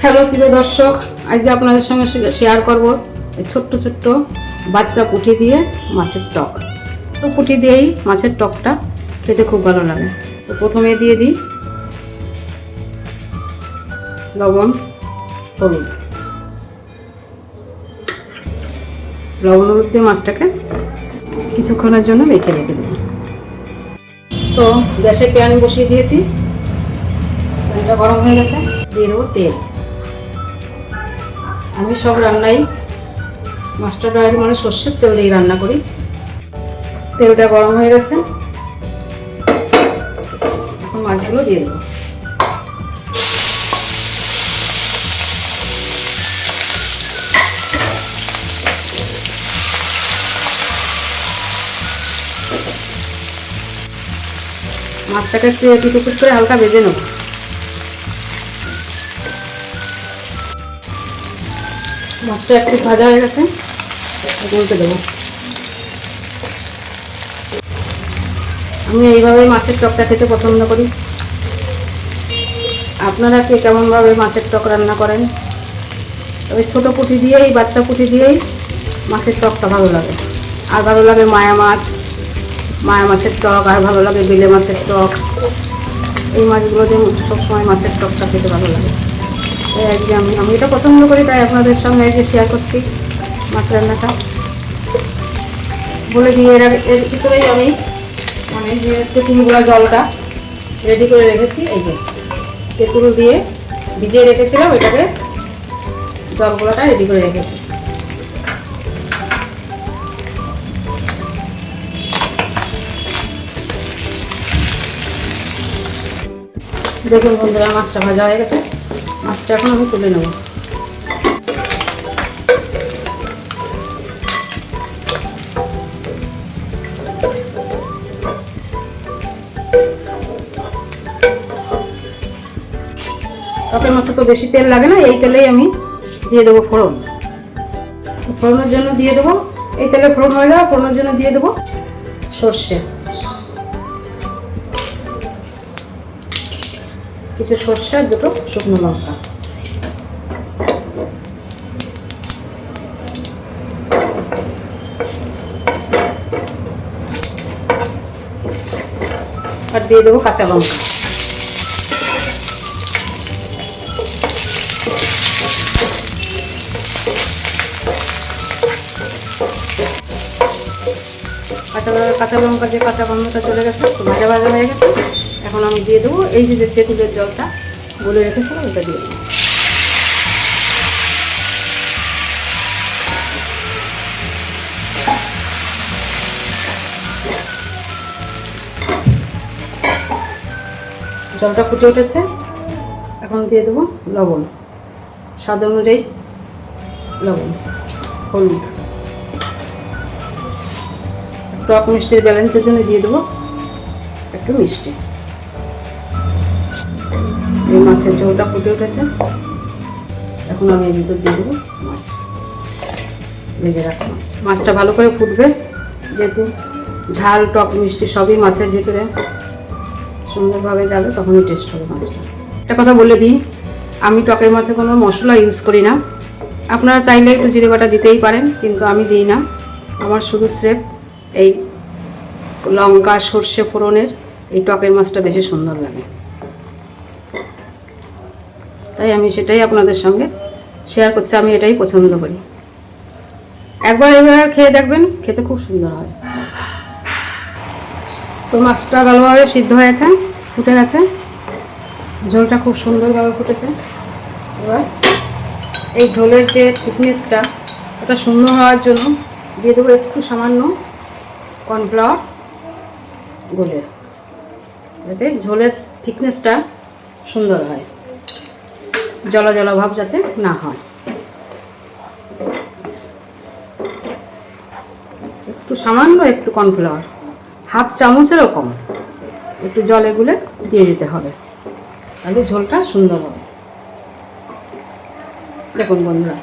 Hello প্রিয় দর্শক, আজকে আপনাদের সঙ্গে শেয়ার করব এই ছোট্ট ছোট্ট বাচ্চা পুঁটি দিয়ে মাছের টক। তো পুঁটি দিয়েই মাছের টকটা খেতে খুব ভালো লাগে। তো প্রথমে দিয়ে দিই লবণ, হলুদ। লবণ হলুদ দিয়ে মাছটাকে কিছুক্ষণের জন্য মেখে রেখে দিই। তো গ্যাসে প্যান বসিয়ে দিয়েছি, প্যানটা গরম হয়ে গেছে। দিয়ে দেবো তেল। আমি সব রান্নাই মাস্টার্ড অয়েল মানে সর্ষের তেল দিয়ে রান্না করি। তেলটা গরম হয়ে গেছে, এখন মাছগুলো দিয়ে দেবো। মাছটাকে একটু এপিট ওপিট করে হালকা ভেজে নেব। মাছটা একটু ভাজা হয়ে গেছে, উল্টে দেবো। আমি এইভাবে মাছের টকটা খেতে পছন্দ করি। আপনারা কে কেমনভাবে মাছের টক রান্না করেন? তবে ছোটো পুঁটি দিয়েই, বাচ্চা পুঁটি দিয়েই মাছের টকটা ভালো লাগে। আর ভালো লাগে মায়া মাছের টক, আর ভালো লাগে বেলে মাছের টক। এই মাছগুলো দিয়ে সবসময় মাছের টকটা খেতে ভালো লাগে। তাই আজকে আমি এটা পছন্দ করি, তাই আপনাদের সঙ্গে আজকে শেয়ার করছি মাছ রান্নাটা। বলে দিয়ে এর ভিতরেই আমি যে তেঁতুলগুলো জলটা রেডি করে রেখেছি। এই যে তেঁতুল দিয়ে ভিজিয়ে রেখেছিলাম, এটাকে জলগুলোটা রেডি করে রেখেছি। দেখুন বন্ধুরা, মাছটা ভাজা হয়ে গেছে। মাছটা এখন আমি তুলে নেব। টকের মাছে তো বেশি তেল লাগে না, এই তেলেই আমি দিয়ে দেবো ফোড়ন। ফোড়নের জন্য দিয়ে দেবো, এই তেলে ফোড়ন হয়ে যাবে, ফোড়নের জন্য দিয়ে দেবো সর্ষে, কিছু সর্ষে আর দুটো শুকনো লঙ্কা। আর দিয়ে দেবো কাঁচা লঙ্কা। কাঁচা লঙ্কা যে কাঁচা গন্ধটা চলে গেছে, ভাজা ভাজা হয়ে গেছে। এখন আমি দিয়ে দেবো এই যে তেঁতুলের জলটা বলে রেখেছিলাম, ওটা দিয়ে দেবো। জলটা ফুটে উঠেছে, এখন দিয়ে দেবো লবণ, স্বাদ অনুযায়ী লবণ, হলুদ। টক মিষ্টির ব্যালেন্সের জন্য দিয়ে দেবো একটু মিষ্টি। এই মাছের ঝোলটা ফুটে উঠেছে, এখন আমি এর ভিতর দিয়ে দেবো মাছ, ভেজে রাখা মাছ। মাছটা ভালো করে ফুটবে, যেহেতু ঝাল টক মিষ্টি সবই মাছের ভিতরে সুন্দরভাবে যাবে, তখনই টেস্ট হবে মাছটা। একটা কথা বলে দিই, আমি টকের মাছে কোনো মশলা ইউজ করি না। আপনারা চাইলে একটু জিরে বাটা দিতেই পারেন, কিন্তু আমি দিই না। আমার শুধু স্রেফ এই লঙ্কা সর্ষে ফোড়নের এই টকের মাছটা বেশি সুন্দর লাগে, তাই আমি সেটাই আপনাদের সঙ্গে শেয়ার করছি। আমি এটাই পছন্দ করি। একবার এইভাবে খেয়ে দেখবেন, খেতে খুব সুন্দর হয়। তো মাছটা ভালোভাবে সিদ্ধ হয়েছে, ফুটে গেছে, ঝোলটা খুব সুন্দরভাবে ফুটেছে। এবার এই ঝোলের যে থিকনেসটা, ওটা সুন্দর হওয়ার জন্য দিয়ে দেবো একটু সামান্য কর্নফ্লাওয়ার গুলে, যাতে ঝোলের থিকনেসটা সুন্দর হয়, জলা জলা ভাব যাতে না হয়। একটু সামান্য একটু কর্নফ্লাওয়ার, হাফ চামচেরও কম, একটু জলে গুলে দিয়ে দিতে হবে, তাহলে ঝোলটা সুন্দর হবে। দেখুন বন্ধুরা,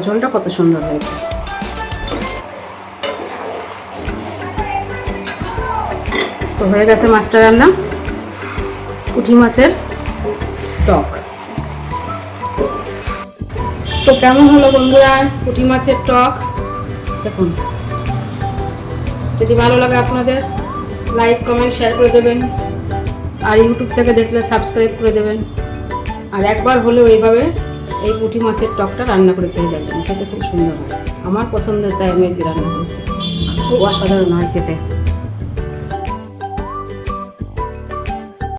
ঝোলটা কত সুন্দর হয়েছে। তো হয়ে গেছে মাছটা রান্না, পুঁটি মাছের টক। তো কেমন হলো বন্ধুরা পুঁটি মাছের টক? দেখুন, যদি ভালো লাগে আপনাদের লাইক কমেন্ট শেয়ার করে দেবেন, আর ইউটিউব থেকে দেখলে সাবস্ক্রাইব করে দেবেন, আর একবার হলেও এইভাবে এই পুঁটি মাছের টকটা রান্না করে খেয়ে দেখবেন, খেতে খুব সুন্দর হয়। আমার পছন্দের, তাই আমি আজকে রান্না করেছি। খুব অসাধারণ হয় খেতে।